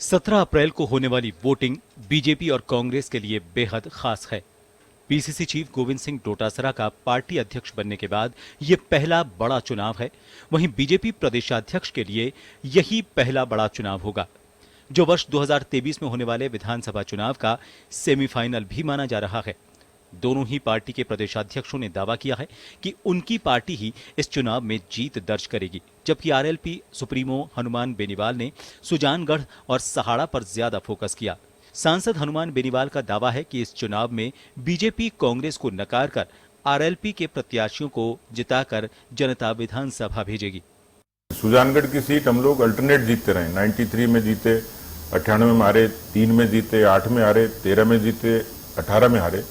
17 अप्रैल को होने वाली वोटिंग बीजेपी और कांग्रेस के लिए बेहद खास है। पीसीसी चीफ गोविंद सिंह डोटासरा का पार्टी अध्यक्ष बनने के बाद ये पहला बड़ा चुनाव है। वहीं बीजेपी प्रदेशाध्यक्ष के लिए यही पहला बड़ा चुनाव होगा, जो वर्ष 2023 में होने वाले विधानसभा चुनाव का सेमीफाइनल भी माना जा रहा है। दोनों ही पार्टी के प्रदेशाध्यक्षों ने दावा किया है कि उनकी पार्टी ही इस चुनाव में जीत दर्ज करेगी, जबकि आरएलपी सुप्रीमो हनुमान बेनीवाल ने सुजानगढ़ और सहाड़ा पर ज्यादा फोकस किया। सांसद हनुमान बेनीवाल का दावा है कि इस चुनाव में बीजेपी कांग्रेस को नकार कर आरएलपी के प्रत्याशियों को जिताकर जनता विधानसभा भेजेगी। सुजानगढ़ की सीट हम लोग अल्टरनेट जीतते रहे। 93 में जीते, 98 में हारे, 3 में जीते, 8 में हारे, 13 में जीते, 18 में हारे।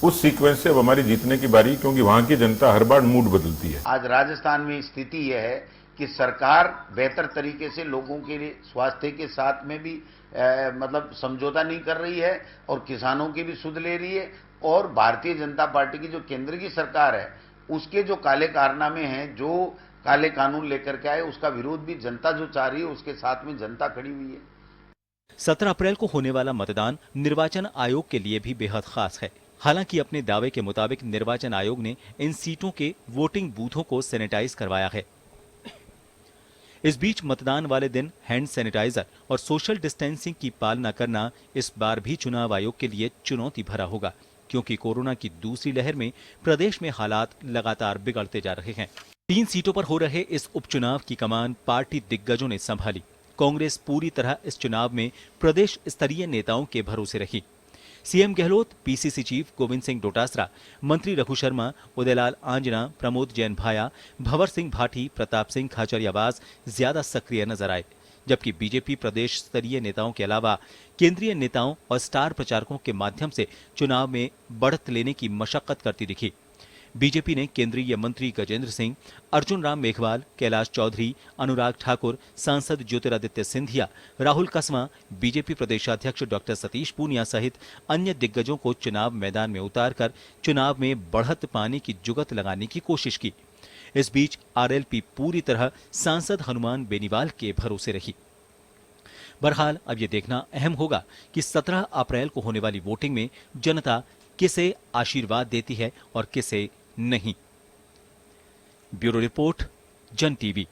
उस सीक्वेंस से अब हमारी जीतने की बारी, क्योंकि वहां की जनता हर बार मूड बदलती है। आज राजस्थान में स्थिति यह है कि सरकार बेहतर तरीके से लोगों के लिए स्वास्थ्य के साथ में भी मतलब समझौता नहीं कर रही है और किसानों की भी सुध ले रही है, और भारतीय जनता पार्टी की जो केंद्र की सरकार है उसके जो काले कारनामे हैं, जो काले कानून लेकर के आए, उसका विरोध भी जनता जो चाह रही है, उसके साथ में जनता खड़ी हुई है। 17 अप्रैल को होने वाला मतदान निर्वाचन आयोग के लिए भी बेहद खास है। हालांकि अपने दावे के मुताबिक निर्वाचन आयोग ने इन सीटों के वोटिंग बूथों को सैनिटाइज करवाया है। इस बीच मतदान वाले दिन हैंड सैनिटाइजर और सोशल डिस्टेंसिंग की पालना करना इस बार भी चुनाव आयोग के लिए चुनौती भरा होगा, क्योंकि कोरोना की दूसरी लहर में प्रदेश में हालात लगातार बिगड़ते जा रहे हैं। 3 सीटों पर हो रहे इस उपचुनाव की कमान पार्टी दिग्गजों ने संभाली। कांग्रेस पूरी तरह इस चुनाव में प्रदेश स्तरीय नेताओं के भरोसे रही। CM Gehlot, PCC chief Govind Singh Dotasra, मंत्री रघु शर्मा, उदयलाल आंजना, प्रमोद जैन भाया, भंवर सिंह भाटी, प्रताप सिंह खाचरियावास ज्यादा सक्रिय नजर आए, जबकि बीजेपी प्रदेश स्तरीय नेताओं के अलावा केंद्रीय नेताओं और स्टार प्रचारकों के माध्यम से चुनाव में बढ़त लेने की मशक्कत करती दिखी। बीजेपी ने केंद्रीय मंत्री गजेंद्र सिंह, अर्जुन राम मेघवाल, कैलाश चौधरी, अनुराग ठाकुर, सांसद ज्योतिरादित्य सिंधिया, राहुल कसवा, बीजेपी प्रदेशाध्यक्ष डॉक्टर सतीश पूनिया सहित अन्य दिग्गजों को चुनाव मैदान में उतारकर चुनाव में बढ़त पाने की जुगत लगाने की कोशिश की। इस बीच आरएलपी पूरी तरह सांसद हनुमान बेनीवाल के भरोसे रही। बहरहाल अब यह देखना अहम होगा कि 17 अप्रैल को होने वाली वोटिंग में जनता किसे आशीर्वाद देती है और किसे नहीं। ब्यूरो रिपोर्ट, जन टीवी।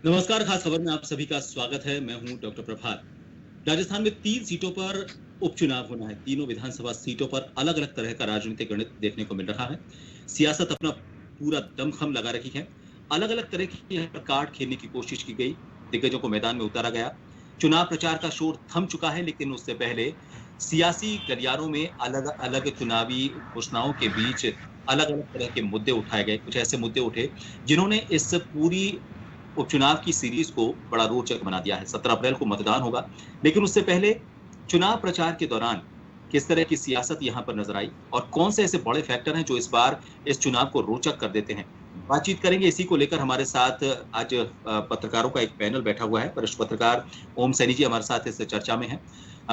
नमस्कार, खास खबर में आप सभी का स्वागत है। मैं हूं डॉक्टर प्रभात। राजस्थान में 3 सीटों पर उपचुनाव होना है। तीनों विधानसभा सीटों पर अलग अलग तरह का राजनीतिक गणित देखने को मिल रहा है। सियासत अपना पूरा दमखम लगा रही है। अलग अलग तरह की यहाँ पर कार्ड खेलने की कोशिश की गई, दिग्गजों को मैदान में उतारा गया। चुनाव प्रचार का शोर थम चुका है, लेकिन उससे पहले सियासी गलियारों में अलग अलग चुनावी घोषणाओं के बीच अलग अलग तरह के मुद्दे उठाए गए। कुछ ऐसे मुद्दे उठे जिन्होंने इस पूरी उपचुनाव की सीरीज को बड़ा रोचक बना दिया है। 17 अप्रैल को मतदान होगा, लेकिन उससे पहले चुनाव प्रचार के दौरान किस तरह की सियासत यहाँ पर नजर आई और कौन से ऐसे बड़े फैक्टर हैं जो इस बार इस चुनाव को रोचक कर देते हैं, बातचीत करेंगे। इसी को लेकर हमारे साथ आज पत्रकारों का एक पैनल बैठा हुआ है। वरिष्ठ पत्रकार ओम सैनी जी हमारे साथ इस चर्चा में हैं।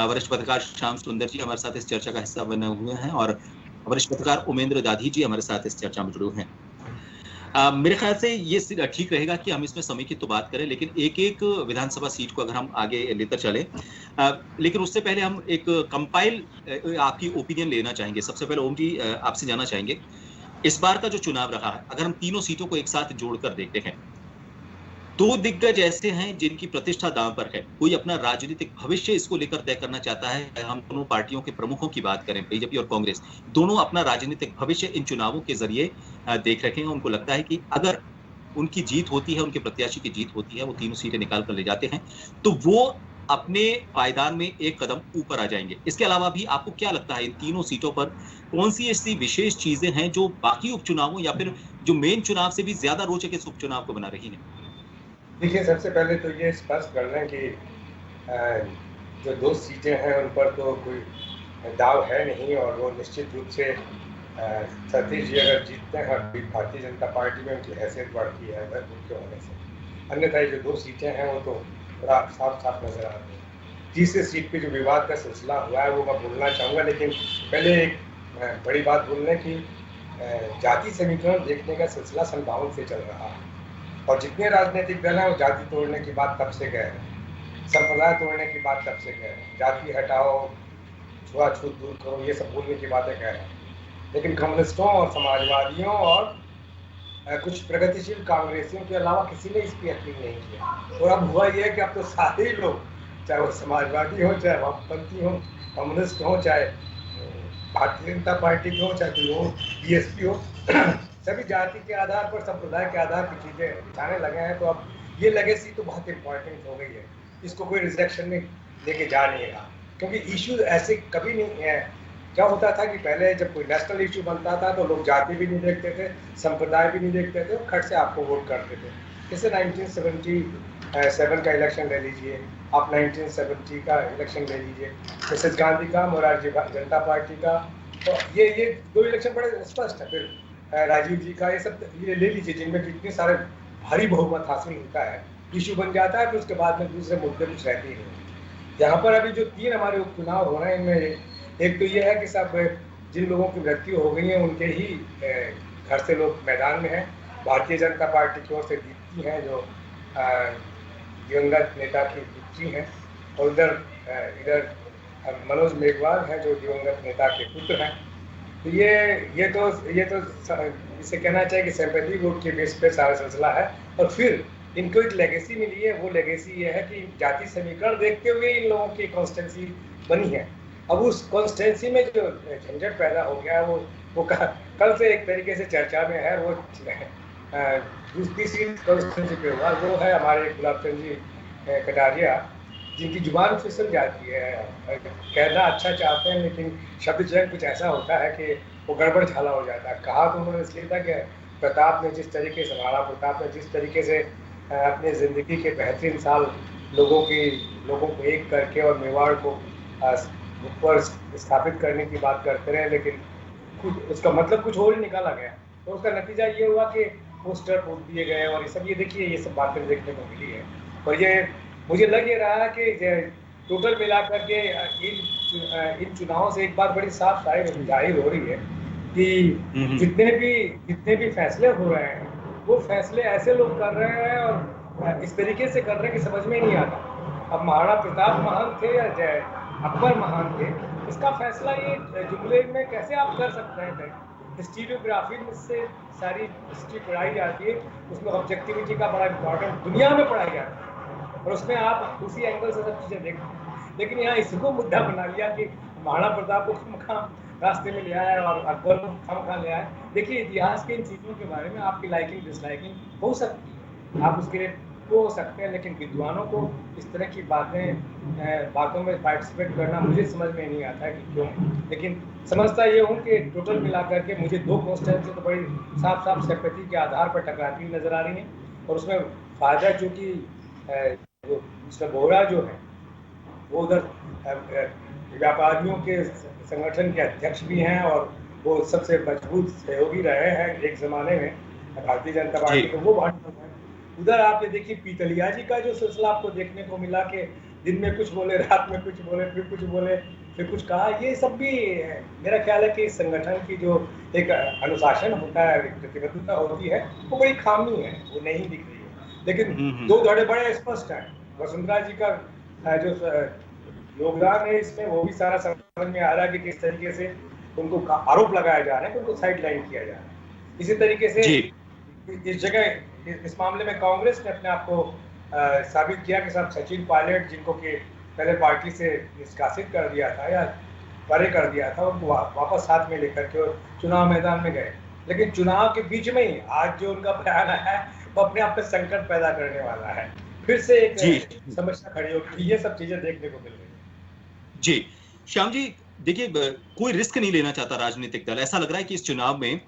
वरिष्ठ पत्रकार श्याम सुंदर जी हमारे साथ इस चर्चा का हिस्सा बने हुए हैं और वरिष्ठ पत्रकार उमेंद्र दाधी जी हमारे साथ इस चर्चा में जुड़े हुए हैं। मेरे ख्याल से ये ठीक रहेगा कि हम इसमें समय की तो बात करें, लेकिन एक एक विधानसभा सीट को अगर हम आगे लेकर चले, लेकिन उससे पहले हम एक कंपाइल आपकी ओपिनियन लेना चाहेंगे। सबसे पहले ओम जी आपसे जानना चाहेंगे, इस बार का जो चुनाव रहा है, अगर हम तीनों सीटों को एक साथ जोड़कर देखते हैं, 2 दिग्गज ऐसे हैं जिनकी प्रतिष्ठा दांव पर है। कोई अपना राजनीतिक भविष्य इसको लेकर तय करना चाहता है। हम दोनों पार्टियों के प्रमुखों की बात करें, बीजेपी और कांग्रेस, दोनों अपना राजनीतिक भविष्य इन चुनावों के जरिए देख रखे हैं। उनको लगता है कि अगर उनकी जीत होती है, उनके प्रत्याशी की जीत होती है, वो तीनों सीटें निकाल कर ले जाते हैं, तो वो अपने पायदान में एक कदम ऊपर आ जाएंगे। इसके अलावा भी आपको क्या लगता है इन तीनों सीटों पर कौन सी ऐसी विशेष चीजें हैं जो बाकी उपचुनावों या फिर जो मेन चुनाव से भी ज्यादा रोचक इस उपचुनाव को बना रही है? देखिए, सबसे पहले तो ये स्पष्ट कर लें कि जो 2 सीटें हैं उन पर तो कोई दाव है नहीं और वो निश्चित रूप से सतीश जी अगर जीतते हैं भारतीय जनता पार्टी में उनकी हैसियत बढ़ती है अगर उनके होने से। अन्यथा ये जो 2 सीटें हैं वो तो बड़ा साफ साफ नजर आ रही है। तीसरे सीट पे जो विवाद का सिलसिला हुआ है वो मैं बोलना चाहूँगा, लेकिन पहले एक बड़ी बात बोल लें कि जाति समीकरण देखने का सिलसिला सन 52 से चल रहा है और जितने राजनीतिक दल हैं वो जाति तोड़ने की बात तब से गए हैं, संप्रदाय तोड़ने की बात तब से गए हैं, जाति हटाओ, छुआछूत दूर करो, ये सब बोलने की बातें कह रहे हैं। लेकिन कम्युनिस्टों और समाजवादियों और कुछ प्रगतिशील कांग्रेसियों के अलावा किसी ने इस पर यकीन नहीं किया। और अब हुआ ये कि अब तो सारे लोग, चाहे वो समाजवादी हो, चाहे वामपंथी हो, कम्युनिस्ट हो, चाहे भारतीय जनता पार्टी के हो, चाहे कोई हो, बीएसपी हो, सभी जाति के आधार पर, संप्रदाय के आधार पर चीज़ें बिछाने लगे हैं। तो अब ये लेगेसी तो बहुत इंपॉर्टेंट हो गई है, इसको कोई रिजेक्शन में लेके जा नहीं रहा, क्योंकि इश्यूज ऐसे कभी नहीं है। क्या होता था कि पहले जब कोई नेशनल इशू बनता था तो लोग जाति भी नहीं देखते थे, संप्रदाय भी नहीं देखते थे, खट से आपको वोट करते थे। जैसे 1977 का इलेक्शन ले लीजिए, आप 1970 का इलेक्शन ले लीजिए, मिसेस गांधी का, मोरारजी जनता पार्टी का, तो ये 2 इलेक्शन बड़े स्पष्ट है। फिर राजीव जी का, ये सब ये ले लीजिए जिनमें कितने सारे भारी बहुमत हासिल होता है, इशू बन जाता है, फिर उसके बाद में दूसरे मुद्दे कुछ रहते ही नहीं। यहाँ पर अभी जो 3 हमारे उपचुनाव हो रहे हैं, इनमें एक तो ये है कि सब जिन लोगों की मृत्यु हो गई है उनके ही घर से लोग मैदान में हैं। भारतीय जनता पार्टी की ओर से दीप्ति हैं जो दिवंगत नेता की पुत्री हैं, और इधर मनोज मेघवाल हैं जो दिवंगत नेता के पुत्र हैं। तो ये तो इसे कहना चाहिए कि सिंपैथी वोट के बेस पे सारा सिलसिला है। और फिर इनको एक लेगेसी मिली है, वो लेगेसी ये है कि जाति समीकरण देखते हुए इन लोगों की कॉन्स्टिट्यूंसी बनी है। अब उस कॉन्स्टिट्यूंसी में जो झंझट पैदा हो गया है वो कल से एक तरीके से चर्चा में है। वो दूसरी कॉन्स्टिट्यूंसी पे हुआ, वो है हमारे गुलाब चंद जी कटारिया, जिनकी जुबान फिसल जाती है। कहना अच्छा चाहते हैं लेकिन शब्द चयन कुछ ऐसा होता है कि वो गड़बड़ झाला हो जाता है। कहा तो उन्होंने इसलिए था कि प्रताप ने जिस तरीके से, महाराणा प्रताप ने जिस तरीके से अपने ज़िंदगी के बेहतरीन साल लोगों को एक करके और मेवाड़ को ऊपर स्थापित करने की बात करते रहे, लेकिन कुछ उसका मतलब कुछ और ही निकाला गया। तो उसका नतीजा ये हुआ कि पोस्टर फूट दिए गए और ये सब, ये देखिए ये सब बातें देखने को मिली है। और ये मुझे लग ये रहा है कि टोटल मिलाकर के इन चुनावों से एक बात बड़ी साफ जाहिर हो रही है कि जितने भी फैसले हो रहे हैं वो फैसले ऐसे लोग कर रहे हैं और इस तरीके से कर रहे हैं कि समझ में ही नहीं आता। अब महाराणा प्रताप महान थे या अकबर महान थे, इसका फैसला ये जुमले में कैसे आप कर सकते हैं? हिस्टोरियोग्राफी में से सारी हिस्ट्री पढ़ाई जाती है, उसमें ऑब्जेक्टिविटी का बड़ा इम्पोर्टेंट दुनिया में पढ़ाई जाती है और उसमें आप उसी एंगल से सब चीज़ें देखते हैं। लेकिन यहाँ इसको मुद्दा बना लिया कि महाराणा प्रताप को खामखां रास्ते में ले आया और अकबर को खामखां ले आया। देखिए, इतिहास के इन चीज़ों के बारे में आपकी लाइकिंग डिसलाइकिंग हो सकती है, आप उसके लिए वो हो सकते हैं, लेकिन विद्वानों को इस तरह की बातों में पार्टिसिपेट करना मुझे समझ में नहीं आता है कि क्यों। लेकिन समझता ये हूँ कि टोटल मिलाकर के मुझे दो कॉन्स्टेंसी तो बड़ी साफ साफ सिंपैथी के आधार पर टकराती हुई नजर आ रही हैं और उसमें फायदा चूँकि जो मिस्टर बोहरा जो है वो उधर व्यापारियों के संगठन के अध्यक्ष भी हैं और वो सबसे मजबूत सहयोगी रहे हैं एक ज़माने में भारतीय जनता पार्टी के, वो बात है। उधर आप ये देखिए पीतलिया जी का जो सिलसिला आपको देखने को मिला कि दिन में कुछ बोले, रात में कुछ बोले, फिर कुछ बोले, फिर कुछ कहा, ये सब भी मेरा ख्याल है कि संगठन की जो एक अनुशासन होता है, प्रतिबद्धता होती है, वो बड़ी खामी है, वो नहीं दिख रही है। लेकिन दो धड़े बड़े स्पष्ट हैं। वसुंधरा जी का जो योगदान है इसमें, वो भी सारा समझ में आ रहा है कि किस तरीके से उनको आरोप लगाया जा रहा है कि उनको साइडलाइन किया जा रहा है। इसी तरीके से इस जगह इस मामले में कांग्रेस ने अपने आप को साबित किया कि साहब सचिन पायलट, जिनको कि पहले पार्टी से निष्कासित कर दिया था या परे कर दिया था, उनको वापस साथ में लेकर के चुनाव मैदान में गए। लेकिन चुनाव के बीच में ही आज जो उनका बयान है वो अपने आप में संकट पैदा करने वाला है, फिर से एक समस्या खड़ी होगी। ये सब चीजें देखने को मिल रही है। जी श्याम जी, देखिए कोई रिस्क नहीं लेना चाहता राजनीतिक दल। ऐसा लग रहा है कि इस चुनाव में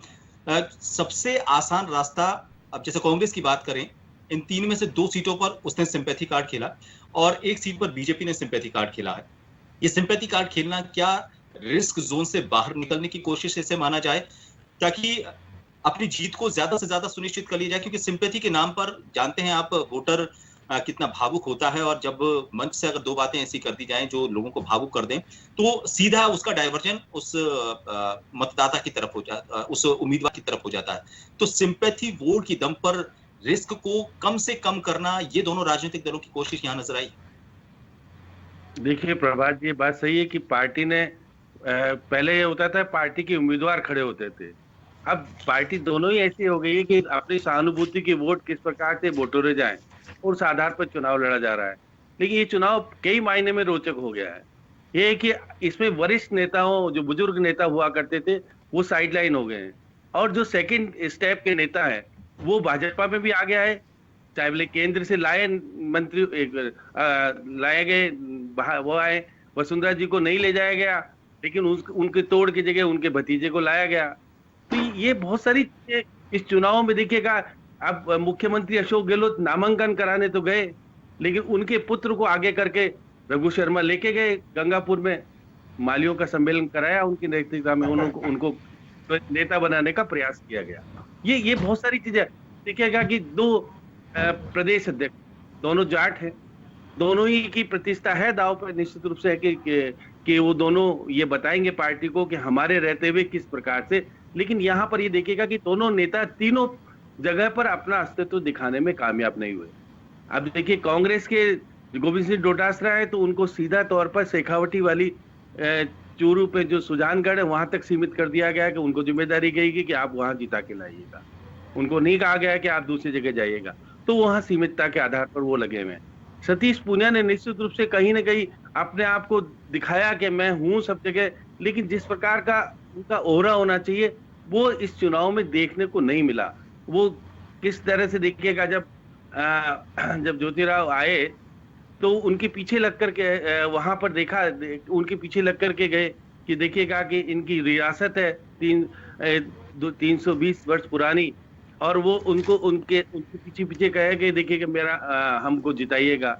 सबसे आसान रास्ता, अब जैसे कांग्रेस की बात करें, इन 3 में से 2 सीटों पर उसने सिंपैथी कार्ड खेला और 1 सीट पर बीजेपी ने सिंपैथी कार्ड खेला है। ये सिंपैथी कार्ड खेलना क्या रिस्क जोन से बाहर निकलने की कोशिश ऐसे माना जाए ताकि अपनी जीत को ज्यादा से ज्यादा सुनिश्चित कर लिया जाए? क्योंकि सिंपैथी के नाम पर जानते हैं आप वोटर कितना भावुक होता है, और जब मंच से अगर 2 बातें ऐसी कर दी जाएं जो लोगों को भावुक कर दें तो सीधा उसका डाइवर्जन उस मतदाता की तरफ हो जाता, उस उम्मीदवार की तरफ हो जाता है। तो सिंपैथी वोट की दम पर रिस्क को कम से कम करना, ये दोनों राजनीतिक दलों की कोशिश यहां नजर आई। देखिए प्रभात जी, बात सही है कि पार्टी ने पहले ये होता था पार्टी के उम्मीदवार खड़े होते थे, अब पार्टी दोनों ही ऐसी हो गई है कि अपनी सहानुभूति की वोट किस प्रकार से बटोरे जाएं और उस आधार पर चुनाव लड़ा जा रहा है। लेकिन ये चुनाव कई मायने में रोचक हो गया है। ये कि इसमें वरिष्ठ नेताओं, जो बुजुर्ग नेता हुआ करते थे, वो साइडलाइन हो गए हैं और जो सेकंड स्टेप के नेता है वो भाजपा में भी आ गया है। चाहे बोले केंद्र से लाए मंत्री लाए गए, वो आए, वसुंधरा जी को नहीं ले जाया गया, लेकिन उनके तोड़ की जगह उनके भतीजे को लाया गया। तो ये बहुत सारी इस चुनाव में देखिएगा। अब मुख्यमंत्री अशोक गहलोत नामांकन कराने तो गए, लेकिन उनके पुत्र को आगे करके रघु शर्मा लेके गए गंगापुर में, मालियों का सम्मेलन कराया उनकी नेतृत्व में, उनको नेता बनाने का प्रयास किया गया। ये बहुत सारी चीजें देखिएगा कि 2 प्रदेश अध्यक्ष दोनों जाट हैं, दोनों ही की प्रतिष्ठा है दांव पर निश्चित रूप से है कि वो दोनों ये बताएंगे पार्टी को कि हमारे रहते हुए किस प्रकार से। लेकिन यहाँ पर ये देखिएगा कि दोनों नेता तीनों जगह पर अपना अस्तित्व दिखाने में कामयाब नहीं हुए। अब देखिए कांग्रेस के गोविंद सिंह डोटासरा है तो उनको सीधा तौर पर शेखावटी वाली चूरू पे जो सुजानगढ़ है वहां तक सीमित कर दिया गया कि उनको जिम्मेदारी गई कि आप वहां जिता के लाइएगा, उनको नहीं कहा गया कि आप दूसरी जगह जाइएगा, तो वहां सीमितता के आधार पर वो लगे हुए हैं। सतीश पूनिया ने निश्चित रूप से कहीं ना कहीं अपने आप को दिखाया कि मैं हूं सब जगह, लेकिन जिस प्रकार का उनका ओहरा होना चाहिए वो इस चुनाव में देखने को नहीं मिला। वो किस तरह से देखिएगा, जब ज्योतिराव आए तो उनके पीछे लग करके वहां पर देखा, उनके पीछे लग करके गए कि देखिएगा कि इनकी रियासत है 320 वर्ष पुरानी, और वो उनके पीछे कहे कि देखिए कि मेरा हमको जिताइएगा।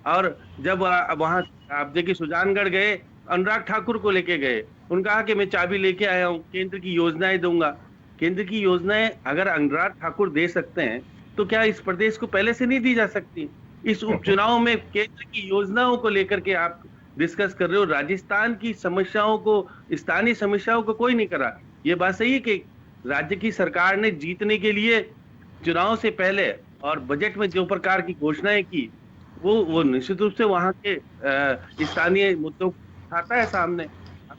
और जब वहां आप देखिए सुजानगढ़ गए, अनुराग ठाकुर को लेके गए, उन्होंने कहा कि मैं चाबी लेके आया हूँ, केंद्र की योजनाएं दूंगा। केंद्र की योजनाएं अगर अनुराग ठाकुर दे सकते हैं तो क्या इस प्रदेश को पहले से नहीं दी जा सकती? इस उपचुनाव में केंद्र की योजनाओं को लेकर के आप डिस्कस कर रहे हो, राजस्थान की समस्याओं को, स्थानीय समस्याओं को कोई नहीं करा। ये बात सही है कि राज्य की सरकार ने जीतने के लिए चुनाव से पहले और बजट में जो प्रकार की घोषणाएं की वो निश्चित रूप से वहां के स्थानीय मुद्दों को उठाता है सामने। अब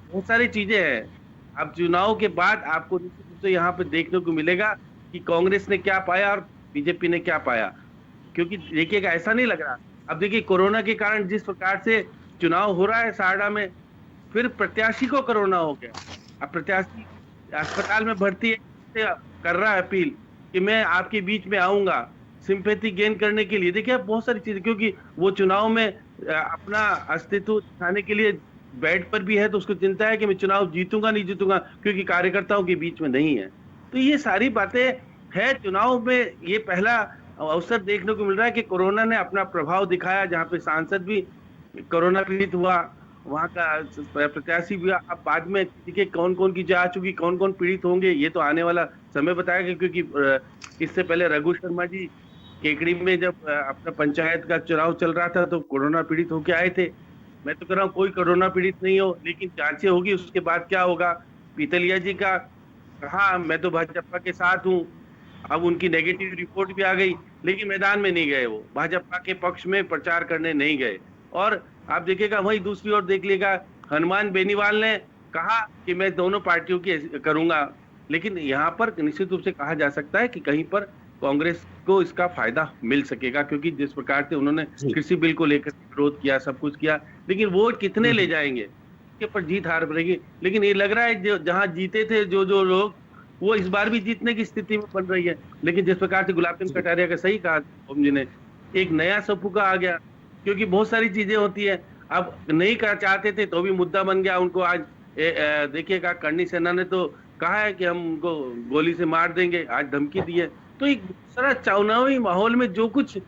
बहुत सारी चीजें हैं। अब चुनाव के बाद आपको निश्चित रूप से यहाँ पे देखने को मिलेगा कि कांग्रेस ने क्या पाया और बीजेपी ने क्या पाया, क्योंकि देखिएगा ऐसा नहीं लग रहा। अब देखिए कोरोना के कारण जिस प्रकार से चुनाव हो रहा है सारडा में, फिर प्रत्याशी को कोरोना हो गया। अब प्रत्याशी अस्पताल में भर्ती है, कर रहा है अपील कि मैं आपके बीच में आऊंगा सिंपैथी गेन करने के लिए। देखिए बहुत सारी चीजें, क्योंकि वो चुनाव में अपना अस्तित्व दिखाने के लिए बेड पर भी है, तो उसको चिंता है कि मैं चुनाव जीतूंगा नहीं जीतूंगा, क्योंकि कार्यकर्ताओं के बीच में नहीं है। तो ये सारी बातें है चुनाव में। ये पहला अवसर देखने को मिल रहा है कि कोरोना ने अपना प्रभाव दिखाया, जहाँ पे सांसद भी कोरोना पीड़ित हुआ, वहां का प्रत्याशी भी। अब बाद में देखिए कौन कौन की जांच होगी, कौन कौन पीड़ित होंगे, ये तो आने वाला समय बताएगा। क्योंकि इससे पहले रघु शर्मा जी केकड़ी में जब अपना पंचायत का चुनाव चल रहा था तो कोरोना पीड़ित होके आए थे। मैं तो कह रहा हूँ कोई कोरोना पीड़ित नहीं हो, लेकिन जांचें होगी, उसके बाद क्या होगा। पीतलिया जी का कहा मैं तो भाजपा के साथ हूँ, अब उनकी नेगेटिव रिपोर्ट भी आ गई, लेकिन मैदान में नहीं गए, वो भाजपा के पक्ष में प्रचार करने नहीं गए। और आप देखिएगा वही दूसरी ओर देख लेगा, हनुमान बेनीवाल ने कहा कि मैं दोनों पार्टियों की करूंगा, लेकिन यहाँ पर निश्चित रूप से कहा जा सकता है कि कहीं पर कांग्रेस को इसका फायदा मिल सकेगा, क्योंकि जिस प्रकार से उन्होंने कृषि बिल को लेकर विरोध किया, सब कुछ किया, लेकिन वोट कितने ले जाएंगे इसके पर जीत हार बनेगी। लेकिन ये लग रहा है जो जहां जीते थे जो लोग, वो इस बार भी जीतने की स्थिति में बन रही है। लेकिन जिस प्रकार से गुलाब चंद कटारिया का सही कहा ओम जी ने, एक नया सपूका आ गया, क्योंकि बहुत सारी चीजें होती है। अब नहीं कर चाहते थे तो भी मुद्दा बन गया उनको। आज देखिएगा करणी सेना ने तो कहा है कि हम उनको गोली से मार देंगे, आज धमकी दी है। तो एक सारा चुनावी माहौल में जो कुछ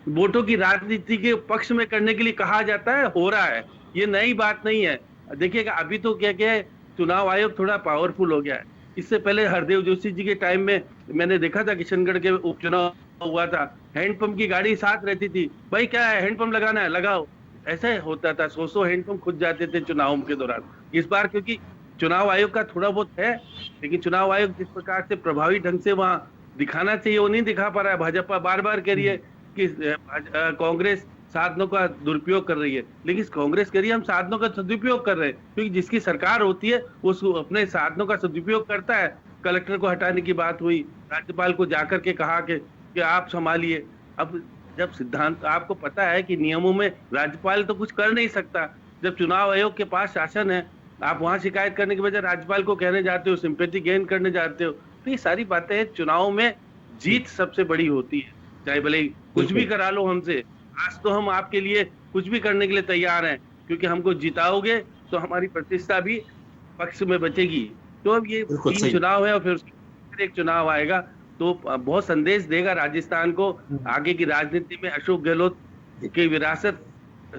वोटों की राजनीति के पक्ष में करने के लिए कहा जाता है, हो रहा है। ये नई बात नहीं है। देखिएगा अभी तो क्या क्या है, चुनाव आयोग थोड़ा पावरफुल हो गया है। इससे पहले हरदेव जोशी जी के टाइम में मैंने देखा था किशनगढ़ के उपचुनाव हुआ था, हैंडपंप की गाड़ी साथ रहती थी, भाई क्या है हैंडपंप लगाना है लगाओ, ऐसा होता था। 100 हैंडपंप खुद जाते थे चुनाव के दौरान। इस बार क्योंकि चुनाव आयोग का थोड़ा बहुत है, लेकिन चुनाव आयोग जिस प्रकार से प्रभावी ढंग से वहां दिखाना चाहिए वो नहीं दिखा पा रहा है। भाजपा बार बार कह रही है कि कांग्रेस साधनों का दुरुपयोग कर रही है, लेकिन कांग्रेस कह रही है हम साधनों का सदुपयोग कर रहे हैं, क्योंकि जिसकी सरकार होती है वो अपने साधनों का सदुपयोग करता है। कलेक्टर को हटाने की बात हुई, राज्यपाल को जाकर के कहा कि आप संभालिए। अब जब सिद्धांत आपको पता है कि नियमों में राज्यपाल तो कुछ कर नहीं सकता, जब चुनाव आयोग के पास शासन है, आप वहां शिकायत करने के बजाय राज्यपाल को कहने जाते हो, सिंपैथी गेन करने जाते हो। तो ये सारी बातें चुनाव में जीत सबसे बड़ी होती है, चाहे भले कुछ भी करा लो हमसे। आज तो हम आपके लिए कुछ भी करने के लिए तैयार हैं, क्योंकि हमको जिताओगे तो हमारी प्रतिष्ठा भी पक्ष में बचेगी। तो अब ये 3 चुनाव है और फिर एक चुनाव आएगा, तो बहुत संदेश देगा राजस्थान को। आगे की राजनीति में अशोक गहलोत की विरासत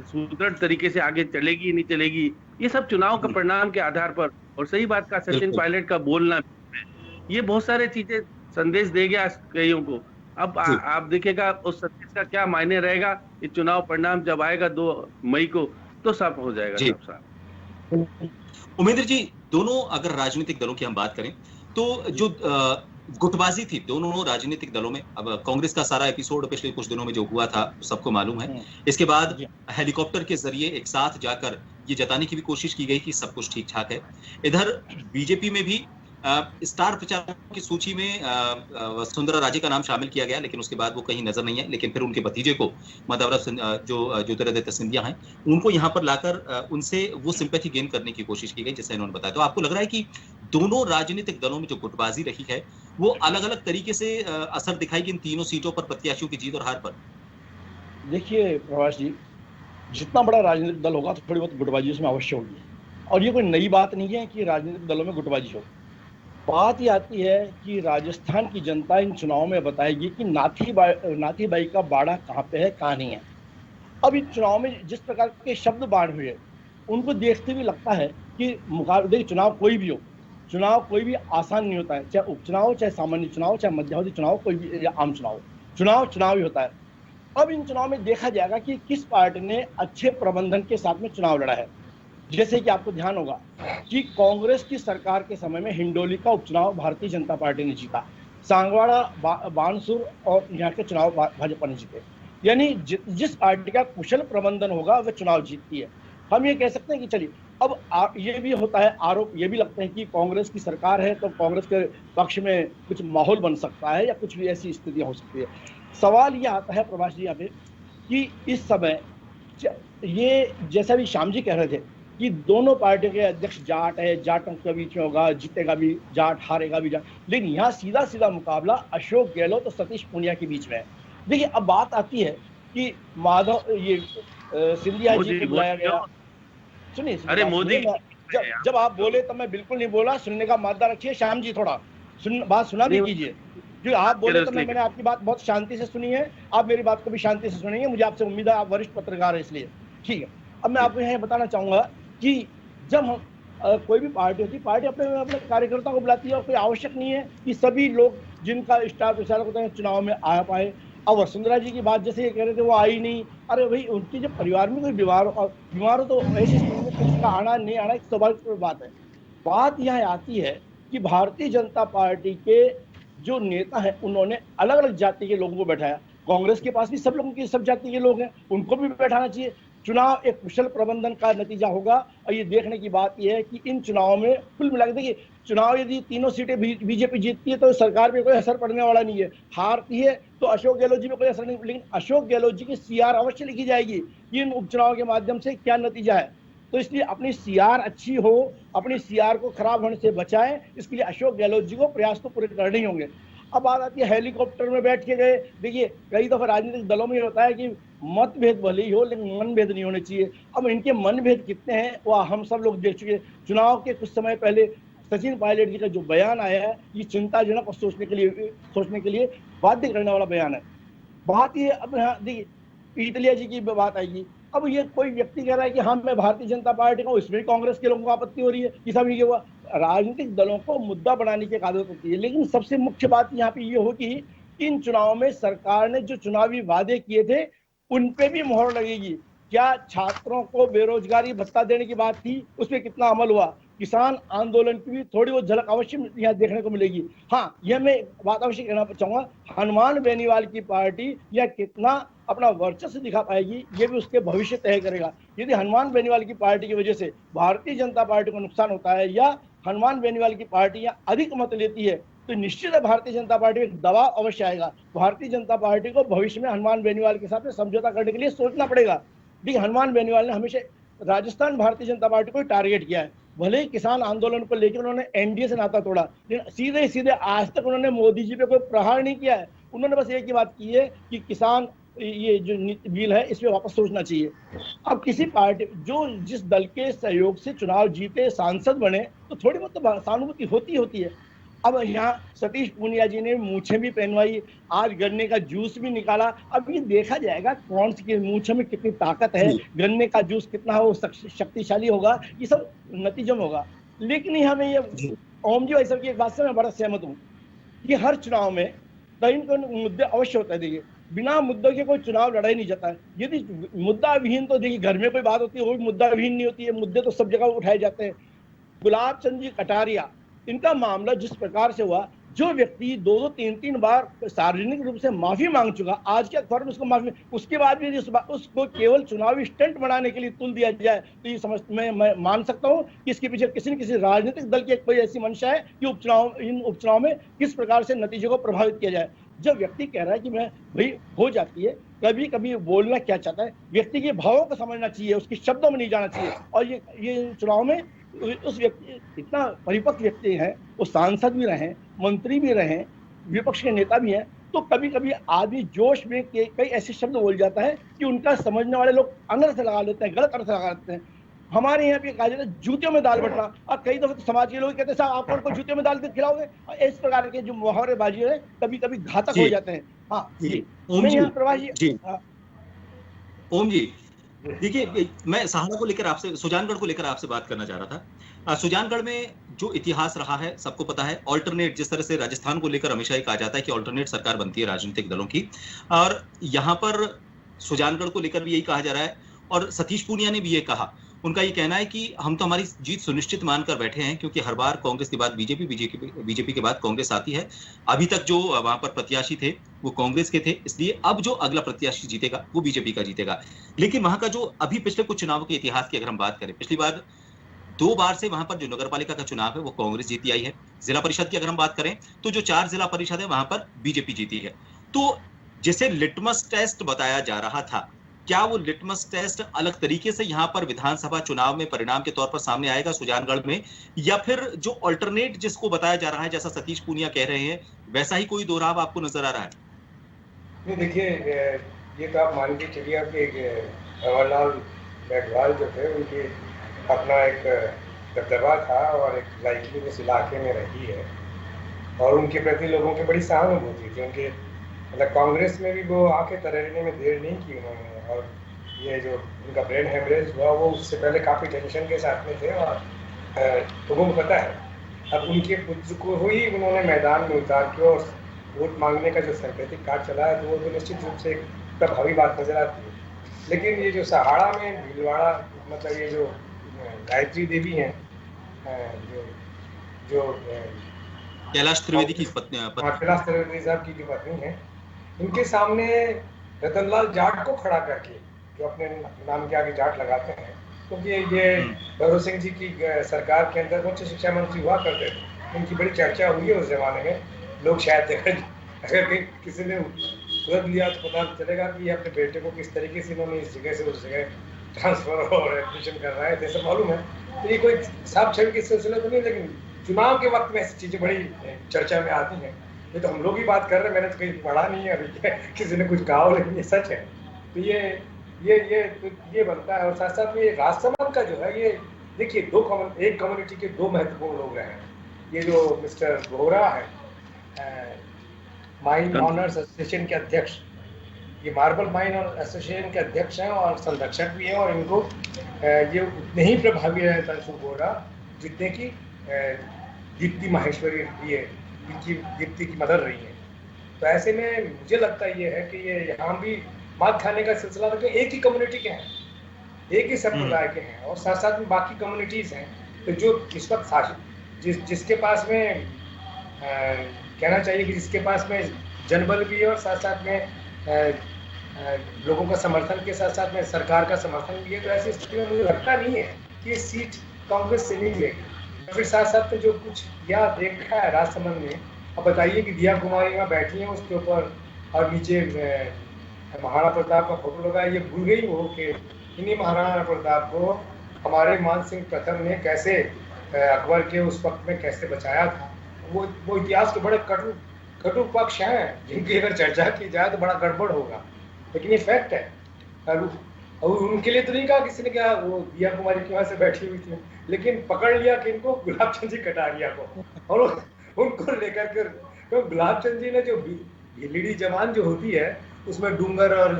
सुदृढ़ तरीके से आगे चलेगी नहीं चलेगी, ये सब चुनाव का परिणाम के आधार पर। और सही बात का सचिन पायलट का बोलना, ये बहुत सारे चीजें संदेश देगा कईयों को। अब आप देखिएगा उस संदेश का क्या मायने रहेगा, ये चुनाव परिणाम जब आएगा 2 मई को, तो सब हो जाएगा सब साफ। उमेंद्र जी, दोनों अगर राजनीतिक दलों की हम बात करें तो जो गुटबाजी थी दोनों राजनीतिक दलों में, अब कांग्रेस का सारा एपिसोड पिछले कुछ दिनों में जो हुआ था सबको मालूम है। इसके बाद हेलीकॉप्टर के जरिए एक साथ जाकर ये जताने की भी कोशिश की गई कि सब कुछ ठीक ठाक है। इधर बीजेपी में भी स्टार प्रचारकों की सूची में वसुंधरा राजे का नाम शामिल किया गया, लेकिन उसके बाद वो कहीं नजर नहीं है। लेकिन फिर उनके भतीजे को माधवराव जो ज्योतिरादित्य सिंधिया हैं, उनको यहाँ पर लाकर उनसे वो सिंपैथी गेन करने की कोशिश की गई, जैसे इन्होंने बताया। तो आपको लग रहा है कि दोनों राजनीतिक दलों में जो गुटबाजी रही है वो अलग अलग तरीके से असर दिखाएगी इन तीनों सीटों पर, प्रत्याशियों की जीत और हार पर? देखिए प्रभाष जी, जितना बड़ा राजनीतिक दल होगा तो थोड़ी बहुत गुटबाजी उसमें अवश्य होगी, और ये कोई नई बात नहीं है कि राजनीतिक दलों में गुटबाजी हो। बात ये आती है कि राजस्थान की जनता इन चुनाव में बताएगी कि नाथी बाई का बाड़ा कहाँ पे है, कहाँ नहीं है। अब इन चुनाव में जिस प्रकार के शब्द बाढ़ हुए, उनको देखते हुए लगता है कि मुकाबले चुनाव कोई भी हो, चुनाव कोई भी आसान नहीं होता है, चाहे उपचुनाव, चाहे सामान्य चुनाव, चाहे मध्यावधि चुनाव, कोई भी या आम चुनाव, चुनाव ही होता है। अब इन चुनाव में देखा जाएगा कि किस पार्टी ने अच्छे प्रबंधन के साथ में चुनाव लड़ा है। जैसे कि आपको ध्यान होगा कि कांग्रेस की सरकार के समय में हिंडोली का उपचुनाव भारतीय जनता पार्टी ने जीता, सांगवाड़ा, बानसूर और यहाँ के चुनाव भाजपा ने जीते। यानी जिस पार्टी का कुशल प्रबंधन होगा वह चुनाव जीतती है। हम ये कह सकते हैं कि चलिए अब ये भी होता है, आरोप ये भी लगते हैं कि कांग्रेस की सरकार है तो कांग्रेस के पक्ष में कुछ माहौल बन सकता है या कुछ भी ऐसी स्थितियां हो सकती है। सवाल ये आता है प्रभाष जी यहाँ पे कि इस समय ये जैसा भी श्याम जी कह रहे थे कि दोनों पार्टियों के अध्यक्ष जाट है, जाटों के बीच में होगा, जीतेगा भी जाट, हारेगा भी जाट, लेकिन यहाँ सीधा सीधा मुकाबला अशोक गहलोत और सतीश पूनिया के बीच में है। देखिए अब बात आती है कि माधव ये सिंधिया जी को बुलाया गया। सुनिए, अरे मोदी जब आप बोले तो मैं बिल्कुल नहीं बोला, सुनने का मादा रखिए श्याम जी, थोड़ा बात सुना भी कीजिए। जो आप बोले तो मैंने आपकी बात बहुत शांति से सुनी है, आप मेरी बात को भी शांति से सुनेंगे, मुझे आपसे उम्मीद है, आप वरिष्ठ पत्रकार है इसलिए। ठीक है, अब मैं आपको यहाँ बताना चाहूंगा कि जब हम कोई भी पार्टी होती है, पार्टी अपने अपने कार्यकर्ताओं को बुलाती है और कोई आवश्यक नहीं है कि सभी लोग जिनका स्टार प्रचारक होता है चुनाव में आ पाए। अब वसुंधरा जी की बात जैसे ये कह रहे थे वो आई नहीं, अरे भाई उनकी जब परिवार में कोई बीमार हो तो ऐसी स्थिति में किसी का आना नहीं आना एक स्वाभाविक बात है। बात यहाँ आती है कि भारतीय जनता पार्टी के जो नेता हैं उन्होंने अलग अलग जाति के लोगों को बैठाया। कांग्रेस के पास भी सब लोगों की सब जाति के लोग हैं, उनको भी बैठाना चाहिए। चुनाव एक कुशल प्रबंधन का नतीजा होगा और ये देखने की बात यह है कि इन चुनावों में कुल मिलाकर देखिए, चुनाव यदि तीनों सीटें बीजेपी जीतती है तो सरकार पे कोई असर पड़ने वाला नहीं है, हारती है तो अशोक गहलोत जी पे कोई असर नहीं, लेकिन अशोक गहलोत जी की सीआर अवश्य लिखी जाएगी कि इन उपचुनाव के माध्यम से क्या नतीजा है। तो इसलिए अपनी सीआर अच्छी हो, अपनी सीआर को खराब होने से बचाएं, इसके लिए अशोक गहलोत जी को प्रयास तो पूरे करने ही होंगे। अब बात आती है हेलीकॉप्टर में बैठ के गए। देखिए कई दफा राजनीतिक दलों में होता है कि मतभेद भले ही हो लेकिन मनभेद नहीं होने चाहिए। अब इनके मनभेद कितने हैं वह हम सब लोग देख चुके। चुनाव के कुछ समय पहले सचिन पायलट जी का जो बयान आया है ये चिंताजनक और सोचने के लिए बाध्य करने वाला बयान है। बात ये अब यहाँ देखिए इटलिया जी की बात आएगी। अब ये कोई व्यक्ति कह रहा है कि हाँ मैं भारतीय जनता पार्टी का हूँ, इसमें कांग्रेस के लोगों को आपत्ति हो रही है कि सब ये हुआ। राजनीतिक दलों को मुद्दा बनाने की आदत होती है, लेकिन सबसे मुख्य बात यहाँ पे ये होगी इन चुनावों में सरकार ने जो चुनावी वादे किए थे उन पे भी मोहर लगेगी। क्या छात्रों को बेरोजगारी भत्ता देने की बात थी, उस पर कितना अमल हुआ? किसान आंदोलन की भी थोड़ी बहुत झलक अवश्य यहाँ देखने को मिलेगी। हाँ, यह मैं बात अवश्य कहना चाहूंगा, हनुमान बेनीवाल की पार्टी यह कितना अपना वर्चस्व दिखा पाएगी ये भी उसके भविष्य तय करेगा। यदि हनुमान बेनीवाल की पार्टी की वजह से भारतीय जनता पार्टी को नुकसान होता है या हनुमान बेनीवाल की पार्टी यहाँ अधिक मत लेती है तो निश्चित है भारतीय जनता पार्टी में दबाव अवश्य आएगा। भारतीय जनता पार्टी को भविष्य में हनुमान बेनीवाल के साथ समझौता करने के लिए सोचना पड़ेगा। देखिए हनुमान बेनीवाल ने हमेशा राजस्थान भारतीय जनता पार्टी को टारगेट किया है। भले ही किसान आंदोलन को लेकर उन्होंने एनडीए से नाता तोड़ा, लेकिन सीधे सीधे आज तक उन्होंने मोदी जी पे कोई प्रहार नहीं किया है। उन्होंने बस एक ही बात की है कि किसान ये जो बिल है इस पे वापस सोचना चाहिए। अब किसी पार्टी जो जिस दल के सहयोग से चुनाव जीते सांसद बने तो थोड़ी बहुत तो सहानुभूति होती है। अब यहाँ सतीश पूनिया जी ने मूछें भी पहनवाई, आज गन्ने का जूस भी निकाला। अब ये देखा जाएगा कौन सी मूछों में कितनी ताकत है, गन्ने का जूस कितना हो शक्तिशाली होगा, ये सब नतीजों में होगा। लेकिन यहाँ में ये ओम जी भाई साहब की एक बात से मैं बड़ा सहमत हूँ कि हर चुनाव में कहीं न कहीं मुद्दे अवश्य होता है। देखिए बिना मुद्दों के कोई चुनाव लड़ा ही नहीं जाता है। यदि मुद्दा विहीन तो देखिए घर में कोई बात होती है वो भी मुद्दा विहीन नहीं होती है, मुद्दे तो सब जगह उठाए जाते हैं। गुलाब चंद जी कटारिया इनका मामला जिस प्रकार से हुआ, जो व्यक्ति 2-3 बार सार्वजनिक रूप से माफी मांग चुका, आज के अखबार में उसको माफी, उसके बाद भी उसको केवल चुनावी स्टंट बनाने के लिए तुल दिया जाए तो ये समझ मैं मान सकता हूँ कि इसके पीछे किसी न किसी राजनीतिक दल की कोई ऐसी मंशा है कि इन उपचुनाव में किस प्रकार से नतीजों को प्रभावित किया जाए। जब व्यक्ति कह रहा है कि मैं भाई हो जाती है, कभी कभी बोलना क्या चाहता है, व्यक्ति के भावों को समझना चाहिए, उसके शब्दों में नहीं जाना चाहिए। और ये चुनाव में उस व्यक्ति इतना परिपक्व व्यक्ति है, वो सांसद भी रहे, मंत्री भी रहे, विपक्ष के नेता भी हैं, तो कभी कभी आदमी जोश में कई ऐसे शब्द बोल जाता है कि उनका समझने वाले लोग अनर्थ लगा लेते हैं, गलत अर्थ लगा लेते हैं। हमारे यहाँ पे कहा जाता है जूतियों में दाल बटना, और कई दफे तो समाज के लोग कहते हैं साहब आप उनको जूतियों में दाल खिलाओगे। इस प्रकार के जो मुहावरेबाजी है कभी कभी घातक हो जाते हैं। हाँ जी, ओम जी देखिए, मैं सहारा को लेकर आपसे, सुजानगढ़ को लेकर आपसे बात करना चाह रहा था। सुजानगढ़ में जो इतिहास रहा है सबको पता है। ऑल्टरनेट, जिस तरह से राजस्थान को लेकर हमेशा ये कहा जाता है कि ऑल्टरनेट सरकार बनती है राजनीतिक दलों की, और यहाँ पर सुजानगढ़ को लेकर भी यही कहा जा रहा है। और सतीश पूनिया ने भी ये कहा, उनका ये कहना है कि हम तो हमारी जीत सुनिश्चित मानकर बैठे हैं क्योंकि हर बार कांग्रेस के बाद बीजेपी के बाद कांग्रेस आती है। अभी तक जो वहां पर प्रत्याशी थे वो कांग्रेस के थे, इसलिए अब जो अगला प्रत्याशी जीतेगा वो बीजेपी का जीतेगा। लेकिन वहां का जो अभी पिछले कुछ चुनावों के इतिहास की अगर हम बात करें, पिछली बार 2 बार से वहां पर जो नगर पालिका का चुनाव है वो कांग्रेस जीती आई है। जिला परिषद की अगर हम बात करें तो जो 4 जिला परिषद है वहां पर बीजेपी जीती है। तो जिसे लिटमस टेस्ट बताया जा रहा था, क्या वो लिटमस टेस्ट अलग तरीके से यहाँ पर विधानसभा चुनाव में परिणाम के तौर पर सामने आएगा सुजानगढ़ में, या फिर जो अल्टरनेट जिसको बताया जा रहा है, जैसा सतीश पूनिया कह रहे हैं, वैसा ही कोई दोहराव आपको नजर आ रहा है? नहीं, देखिए, ये तो आप मान के चलिए कि जवाहरलाल मेघवाल जो थे उनकी अपना एक दबदबा था और एक लाइकली उस इलाके में रही है और उनके प्रति लोगों की बड़ी सहानुभूति थी। उनके मतलब कांग्रेस में भी वो आके तैरने में देर नहीं की उन्होंने, और ये जो उनका ब्रेन हेमरेज हुआ वो उससे पहले काफ़ी टेंशन के साथ में थे और लोगों को पता है। अब उनके पुत्र को ही उन्होंने मैदान में उतार के और वोट मांगने का जो सिंपैथेटिक कार्ड चला है तो वो तो निश्चित रूप से एक प्रभावी बात नजर आती है। लेकिन ये जो सहाड़ा में भीलवाड़ा, मतलब ये जो गायत्री देवी हैं, जो कैलाश त्रिवेदी की पत्नी, कैलाश त्रिवेदी साहब की जो पत्नी है, इनके सामने रतनलाल जाट को खड़ा करके, जो अपने नाम के आगे जाट लगाते हैं, क्योंकि ये भैरव सिंह जी की सरकार के अंदर उच्च शिक्षा मंत्री हुआ करते थे, उनकी बड़ी चर्चा हुई है उस जमाने में। लोग शायद अगर किसी ने सुन लिया तो पता चलेगा कि अपने बेटे को किस तरीके से इन्होंने इस जगह से उस जगह ट्रांसफर और एडमिशन कर रहा है, जैसे मालूम है। तो ये कोई साफ छवि के सिलसिले तो नहीं, लेकिन चुनाव के वक्त में ऐसी चीज़ें बड़ी चर्चा में आती हैं। ये तो हम लोग ही बात कर रहे हैं, मैंने तो कहीं पढ़ा नहीं है अभी किसी ने कुछ कहा हो, लेकिन ये सच है। तो ये बनता है। और साथ साथ में ये राजसमंद का जो है, ये देखिए एक कम्युनिटी के 2 महत्वपूर्ण लोग रहे हैं। ये जो मिस्टर बोहरा है, माइन ऑनर्स एसोसिएशन के अध्यक्ष, ये मार्बल माइन एसोसिएशन के अध्यक्ष हैं और संरक्षक भी हैं, और इनको ये उतने ही प्रभावी रहे तंसुख बोहरा जितने की दीप्ति माहेश्वरी रही है, इनकी दीप्ति की मदर रही है। तो ऐसे में मुझे लगता ये है कि ये यहाँ भी मात खाने का सिलसिला तो एक ही कम्युनिटी के हैं, एक ही संप्रदाय के हैं, और साथ साथ में बाकी कम्युनिटीज़ हैं। तो जो इस वक्त शासित जिसके पास में कहना चाहिए कि जिसके पास में जनबल भी है और साथ साथ में लोगों का समर्थन के साथ साथ में सरकार का समर्थन भी है, तो ऐसी स्थिति में मुझे लगता नहीं है कि ये सीट कांग्रेस से नहीं लेगी। फिर साथ साथ में जो कुछ यहाँ देखा है राजसमंद में, अब बताइए कि दिया कुमारी वहाँ बैठी हैं उसके ऊपर, और नीचे महाराणा प्रताप का फोटो लगा। ये भूल गई वो कि इन्हीं महाराणा प्रताप को हमारे मान सिंह प्रथम ने कैसे अकबर के उस वक्त में कैसे बचाया था। वो इतिहास के बड़े कटु पक्ष हैं जिनकी अगर चर्चा की जाए तो बड़ा गड़बड़ होगा, लेकिन ये फैक्ट है। और उनके लिए तो नहीं कहा किसी ने, क्या वो दिया कुमारी की वहाँ से बैठी हुई थी, लेकिन पकड़ लिया कि इनको गुलाब चंद जी कटारिया को, और उनको लेकर कर, तो गुलाब चंद जी ने जो भीलड़ी जवान जो होती है उसमें डूंगर और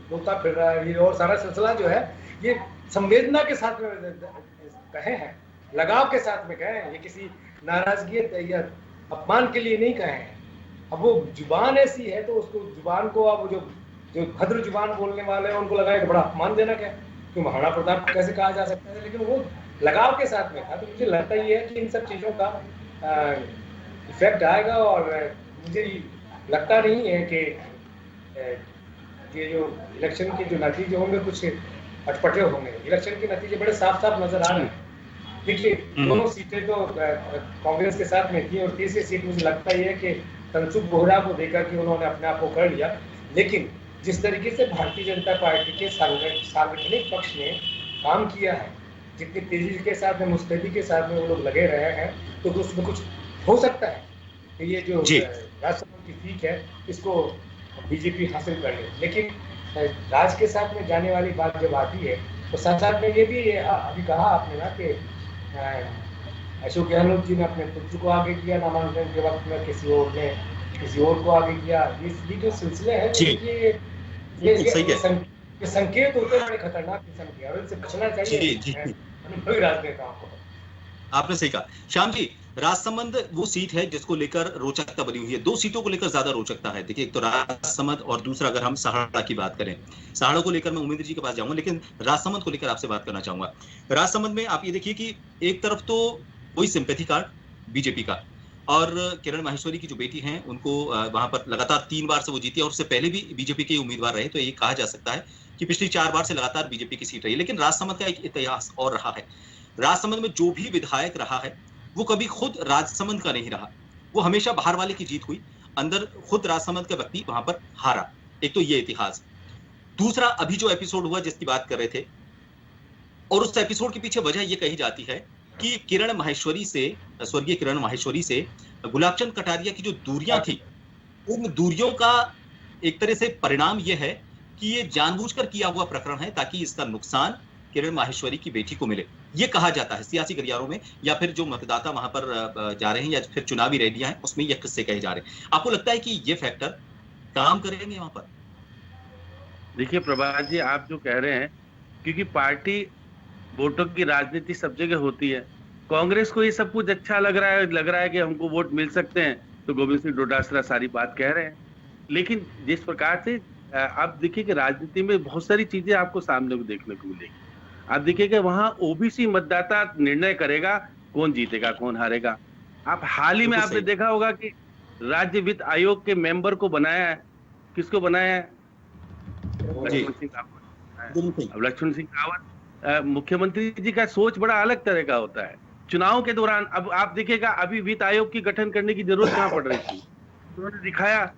तोता फिर रहा है और सारा सिलसिला जो है, ये संवेदना के साथ में कहे हैं, लगाव के साथ में कहे हैं, ये किसी नाराजगी या अपमान के लिए नहीं कहे हैं। अब वो जुबान ऐसी है तो उसको जुबान को, अब जो भद्र जुबान बोलने वाले हैं उनको लगा कि बड़ा अपमान देना क्या, तो महाराणा प्रताप कैसे कहा जा सकता है, लेकिन वो लगाव के साथ में था। तो मुझे लगता ये है कि इन सब चीज़ों का इफेक्ट आएगा, और मुझे लगता नहीं है कि ये जो इलेक्शन के जो नतीजे होंगे कुछ अटपटे होंगे। इलेक्शन के नतीजे बड़े साफ साफ नजर आ रहे हैं। देखिए, दोनों सीटें तो कांग्रेस के साथ में थी, और तीसरी सीट मुझे लगता ही है कि तंसुख बोहरा को देकर के उन्होंने अपने आप को कर लिया। लेकिन जिस तरीके से भारतीय जनता पार्टी के सांगठनिक पक्ष ने काम किया है, जितनी तेजी के साथ में, मुस्तैदी के साथ में वो लोग लगे रहे हैं, तो उसमें कुछ हो सकता है कि ये जो राजसमंद की सीट है इसको बीजेपी हासिल कर ले। लेकिन राज के साथ में जाने वाली बात जब आती है तो साथ साथ में ये भी अभी कहा आपने ना कि अशोक गहलोत जी ने अपने पुत्र को आगे किया नामांकन के वक्त में, किसी और को आगे किया। ये जो सिलसिले हैं ये संकेत होते हैं बड़े खतरनाक किस्म के, और इनसे बचना चाहिए अनुभवी राजनेताओं को। आपने सही कहा श्याम जी। राजसमंद वो सीट है जिसको लेकर रोचकता बनी हुई है। 2 सीटों को लेकर ज्यादा रोचकता है। देखिए, एक तो राजसमंद और दूसरा अगर हम सहाड़ा की बात करें, सहाड़ा को लेकर मैं उमेंद्र जी के पास जाऊंगा, लेकिन राजसमंद को लेकर आपसे बात करना चाहूंगा। राजसमंद में आप ये देखिए कि एक तरफ तो वही सिंपैथी कार्ड बीजेपी का, और किरण माहेश्वरी की जो बेटी हैं उनको वहां पर लगातार 3 बार से वो जीती, और उससे पहले भी बीजेपी के उम्मीदवार रहे, तो ये कहा जा सकता है कि पिछली 4 बार से लगातार बीजेपी की सीट रही। लेकिन राजसमंद का एक इतिहास और रहा है। राजसमंद में जो भी विधायक रहा है वो कभी खुद राजसमंद का नहीं रहा, वो हमेशा बाहर वाले की जीत हुई, अंदर खुद राजसमंद का व्यक्ति वहां पर हारा। एक तो ये इतिहास। दूसरा, अभी जो एपिसोड हुआ जिसकी बात कर रहे थे, और उस एपिसोड के पीछे वजह यह कही जाती है कि किरण माहेश्वरी से, स्वर्गीय किरण माहेश्वरी से गुलाबचंद कटारिया की जो दूरियां थी, उन दूरियों का एक तरह से परिणाम यह है कि ये जानबूझकर किया हुआ प्रकरण है ताकि इसका नुकसान किरण माहेश्वरी की बेटी को मिले। ये कहा जाता है सियासी गलियारों में, या फिर जो मतदाता वहां पर जा रहे हैं, या फिर चुनावी रैलियां हैं उसमें ये किस्से कहे जा रहे हैं। आपको लगता है कि ये फैक्टर काम करेंगे वहां पर? देखिए प्रभात जी, आप जो कह रहे हैं, क्योंकि पार्टी वोटों की राजनीति सब जगह होती है, कांग्रेस को ये सब कुछ अच्छा लग रहा है कि हमको वोट मिल सकते हैं, तो गोविंद सिंह डोटासरा सारी बात कह रहे हैं। लेकिन जिस प्रकार से आप देखिए कि राजनीति में बहुत सारी चीजें आपको सामने को देखने को मिलेगी। आप देखिएगा वहां ओबीसी मतदाता निर्णय करेगा कौन जीतेगा कौन हारेगा। आप हाल ही में आपने देखा होगा कि राज्य वित्त आयोग के मेंबर को बनाया है, किसको बनाया है? लक्ष्मण सिंह रावत। मुख्यमंत्री जी का सोच बड़ा अलग तरह का होता है। चुनाव के दौरान अब आप देखिएगा, अभी वित्त आयोग की गठन करने की जरूरत कहां पड़ रही थी, उन्होंने दिखाया।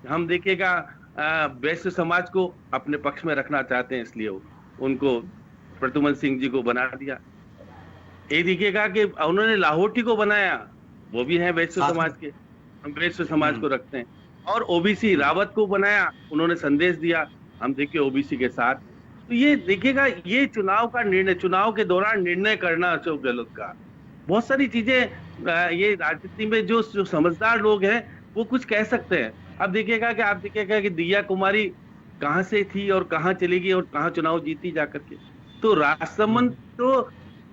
हम देखिएगा वैश्य समाज को अपने पक्ष में रखना चाहते हैं, इसलिए उनको प्रद्युमन सिंह जी को बना दिया। ये देखिएगा कि उन्होंने लाहौटी को बनाया, वो भी है वैश्य समाज के, हम वैश्य समाज को रखते हैं। और ओबीसी रावत को बनाया, उन्होंने संदेश दिया हम देखिए ओबीसी के साथ। तो ये देखिएगा, ये चुनाव का निर्णय, चुनाव के दौरान निर्णय करना अशोक गहलोत का, बहुत सारी चीजें ये राजनीति में जो समझदार लोग हैं वो कुछ कह सकते हैं। अब देखिएगा कि आप देखिएगा कि दिया कुमारी कहां से थी और कहां चली गई और कहां चुनाव जीती जाकर के। तो राजसमंद तो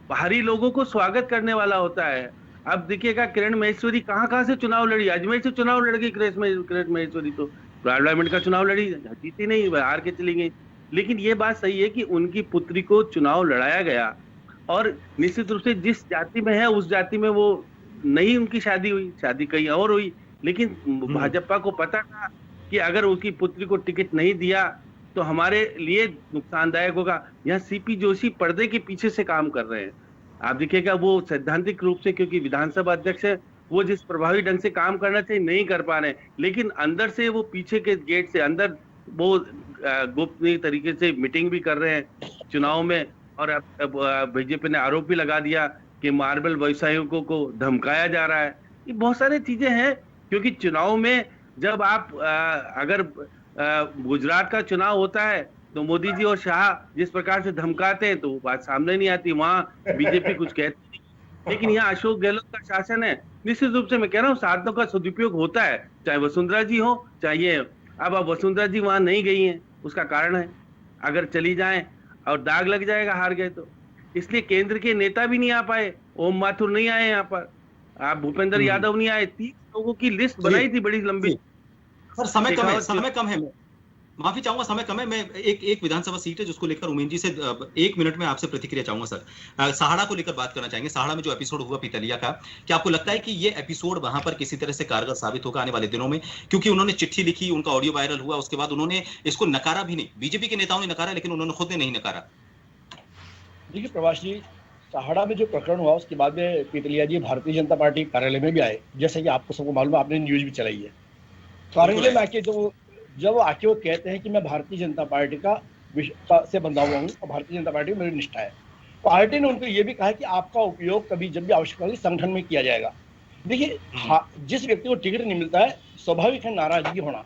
बाहरी लोगों को स्वागत करने वाला होता है। अब देखिएगा किरण माहेश्वरी कहां से चुनाव लड़ी, अजमेर से चुनाव लड़ गई किरण माहेश्वरी, तो पार्लियामेंट का चुनाव लड़ी, जीती नहीं, हार के चली गई। लेकिन ये बात सही है कि उनकी पुत्री को चुनाव लड़ाया गया, और निश्चित रूप से जिस जाति में है उस जाति में वो नहीं उनकी शादी हुई, शादी कहीं और हुई। लेकिन भाजपा को पता था कि अगर उसकी पुत्री को टिकट नहीं दिया तो हमारे लिए नुकसानदायक होगा। यहाँ सीपी जोशी पर्दे के पीछे से काम कर रहे हैं। आप देखिएगा वो सैद्धांतिक रूप से, क्योंकि विधानसभा अध्यक्ष है, वो जिस प्रभावी ढंग से काम करना चाहिए नहीं कर पा रहे, लेकिन अंदर से वो पीछे के गेट से अंदर वो गोपनीय तरीके से मीटिंग भी कर रहे हैं चुनाव में। और बीजेपी ने आरोप भी लगा दिया कि मार्बल व्यवसायियों को धमकाया जा रहा है। ये बहुत सारी चीजें हैं, क्योंकि चुनाव में जब आप अगर गुजरात का चुनाव होता है तो मोदी जी और शाह जिस प्रकार से धमकाते हैं तो वो बात सामने नहीं आती, वहां बीजेपी कुछ कहती नहीं। लेकिन यहाँ अशोक गहलोत का शासन है, निश्चित रूप से मैं कह रहा हूँ साधनों का सदुपयोग होता है, चाहे वसुंधरा जी हो चाहे ये। अब वसुंधरा जी वहां नहीं गई हैं, उसका कारण है अगर चली जाएं और दाग लग जाएगा हार गए तो, इसलिए केंद्र के नेता भी नहीं आ पाए। ओम माथुर नहीं आए यहाँ पर, आप भूपेंद्र यादव नहीं आए। 30 लोगों की लिस्ट बनाई थी बड़ी लंबी। सर समय कम है, माफी चाहूंगा, समय कम है। मैं एक विधानसभा सीट है जिसको लेकर उमेश जी से 1 मिनट में आपसे प्रतिक्रिया चाहूंगा। सर सहाड़ा को लेकर बात करना चाहेंगे। सहाड़ा में जो एपिसोड हुआ पीतलिया का, क्या आपको लगता है कि ये एपिसोड वहां पर किसी तरह से कारगर साबित होगा आने वाले दिनों में? क्योंकि उन्होंने चिट्ठी लिखी, उनका ऑडियो वायरल हुआ, उसके बाद उन्होंने इसको नकारा भी नहीं, बीजेपी के नेताओं ने नकारा लेकिन उन्होंने खुद ने नहीं नकारा। देखिए प्रभाष जी, सहाड़ा में जो प्रकरण हुआ उसके बाद में पीतलिया जी भारतीय जनता पार्टी कार्यालय में भी आए, जैसे कि आपको सबको मालूम है, आपने न्यूज भी चलाई है। कार्यालय में आके जब आके वो कहते हैं कि मैं भारतीय जनता पार्टी से बंधा हुआ हूँ और भारतीय जनता पार्टी में मेरी निष्ठा है। पार्टी ने उनको ये भी कहा है कि आपका उपयोग कभी जब भी आवश्यक होगी संगठन में किया जाएगा। देखिए जिस व्यक्ति को टिकट नहीं मिलता है, स्वाभाविक है नाराजगी होना।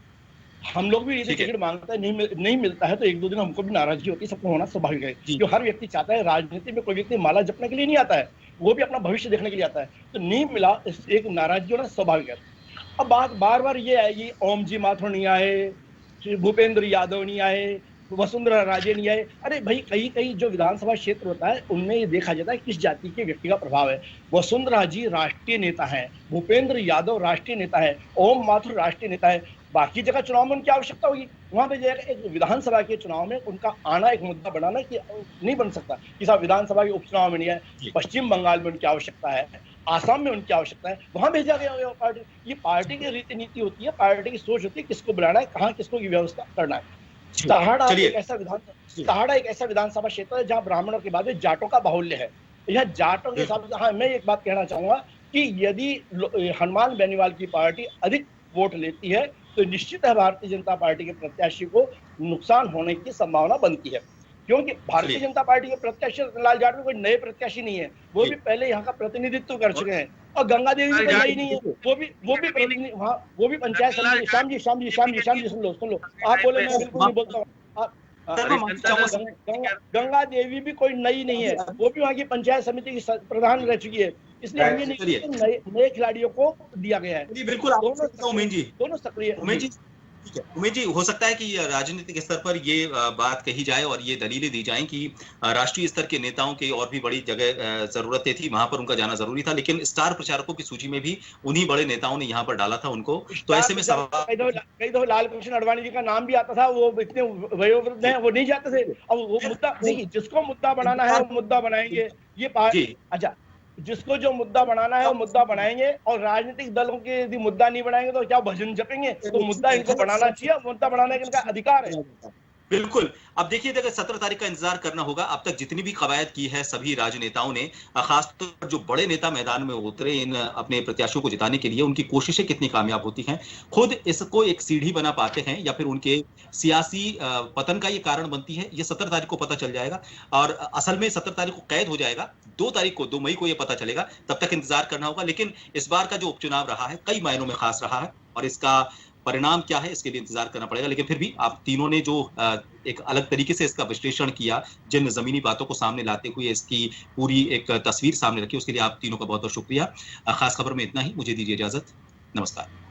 हम लोग भी यदि टिकट मांगता है नहीं मिलता है तो 1-2 दिन हमको भी नाराजगी होती है, सबको होना स्वाभाविक है। क्योंकि हर व्यक्ति चाहता है, राजनीति में कोई व्यक्ति माला जपने के लिए नहीं आता है, वो भी अपना भविष्य देखने के लिए आता है। तो नहीं मिला, एक नाराजगी होना स्वाभाविक है। अब बात बार ये आएगी, ओम जी माथुर नहीं आए, भूपेंद्र यादव नहीं आए, वसुंधरा राजे नहीं आए। अरे भाई, कहीं जो विधानसभा क्षेत्र होता है उनमें ये देखा जाता है किस जाति के व्यक्ति का प्रभाव है। वसुंधरा जी राष्ट्रीय नेता है, भूपेंद्र यादव राष्ट्रीय नेता है, ओम माथुर राष्ट्रीय नेता है। बाकी जगह चुनाव में उनकी आवश्यकता होगी, वहां पे जाएगा। एक विधानसभा के चुनाव में उनका आना एक मुद्दा बनाना कि नहीं बन सकता कि साहब विधानसभा के उपचुनाव में नहीं है। पश्चिम बंगाल में उनकी आवश्यकता है, आसाम में उनकी आवश्यकता है, वहां भेजा गया पार्टी। ये पार्टी की रीति नीति होती है, पार्टी की सोच होती है, किसको बुलाना है, कहाँ किसको की व्यवस्था करना है। सहाड़ा एक ऐसा विधानसभा क्षेत्र है जहाँ ब्राह्मणों के बाद जाटों का बाहुल्य है। यह जाटों के हिसाब से। हाँ, मैं एक बात कहना चाहूंगा कि यदि हनुमान बेनीवाल की पार्टी अधिक वोट लेती है तो निश्चित है भारतीय जनता पार्टी के प्रत्याशी को नुकसान होने की संभावना बनती है, क्योंकि भारतीय जनता पार्टी के प्रत्याशी लाल जाटव कोई नए प्रत्याशी नहीं है, वो भी पहले यहाँ का प्रतिनिधित्व कर चुके हैं। और गंगा देवी भी नई नहीं है, वो भी पंचायत समिति। श्याम जी सुन लो, आप बोले मैं बिल्कुल नहीं बोलता हूँ। गंगा देवी भी कोई नई नहीं है, वो भी वहाँ की पंचायत समिति की प्रधान रह चुकी है, इसलिए हम ये नहीं नए खिलाड़ियों को दिया गया है। बिल्कुल दोनों सक्रिय। उमेश जी, हो सकता है कि राजनीतिक स्तर पर ये बात कही जाए और ये दलीलें दी जाएं कि राष्ट्रीय स्तर के नेताओं की और भी बड़ी जगह जरूरतें थी, वहां पर उनका जाना जरूरी था, लेकिन स्टार प्रचारकों की सूची में भी उन्हीं बड़े नेताओं ने यहाँ पर डाला था उनको। तो ऐसे में कई दो लाल कृष्ण आडवाणी जी का नाम भी आता था, वो इतने वयोवृद्ध हैं, वो नहीं जाते थे। अब वो मुद्दा देखिए, जिसको मुद्दा बनाना है वो मुद्दा बनाएंगे। ये पार्टी अच्छा, जिसको जो मुद्दा बनाना है वो मुद्दा बनाएंगे, और राजनीतिक दलों के यदि मुद्दा नहीं बनाएंगे तो क्या भजन जपेंगे? तो मुद्दा इनको बनाना चाहिए, मुद्दा बनाने का इनका अधिकार है। बिल्कुल। अब देखिए, 17 तारीख का इंतजार करना होगा। अब तक जितनी भी कवायद की है सभी राजनेताओं ने, खासतौर पर जो बड़े नेता मैदान में उतरे इन अपने प्रत्याशियों को जिताने के लिए, उनकी कोशिशें कितनी कामयाब होती हैं, खुद इसको एक सीढ़ी बना पाते हैं या फिर उनके सियासी पतन का ये कारण बनती है, ये 17 तारीख को पता चल जाएगा। और असल में 17 तारीख को कैद हो जाएगा, 2 मई को ये पता चलेगा। तब तक इंतजार करना होगा। लेकिन इस बार का जो उपचुनाव रहा है कई मायनों में खास रहा है, और इसका परिणाम क्या है इसके लिए इंतजार करना पड़ेगा। लेकिन फिर भी आप तीनों ने जो एक अलग तरीके से इसका विश्लेषण किया, जिन जमीनी बातों को सामने लाते हुए इसकी पूरी एक तस्वीर सामने रखी, उसके लिए आप तीनों का बहुत बहुत शुक्रिया। खास खबर में इतना ही, मुझे दीजिए इजाजत, नमस्कार।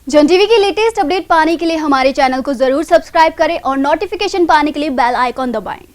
जन टीवी की लेटेस्ट अपडेट पाने के लिए हमारे चैनल को जरूर सब्सक्राइब करें और नोटिफिकेशन पाने के लिए बेल आइकॉन दबाएं।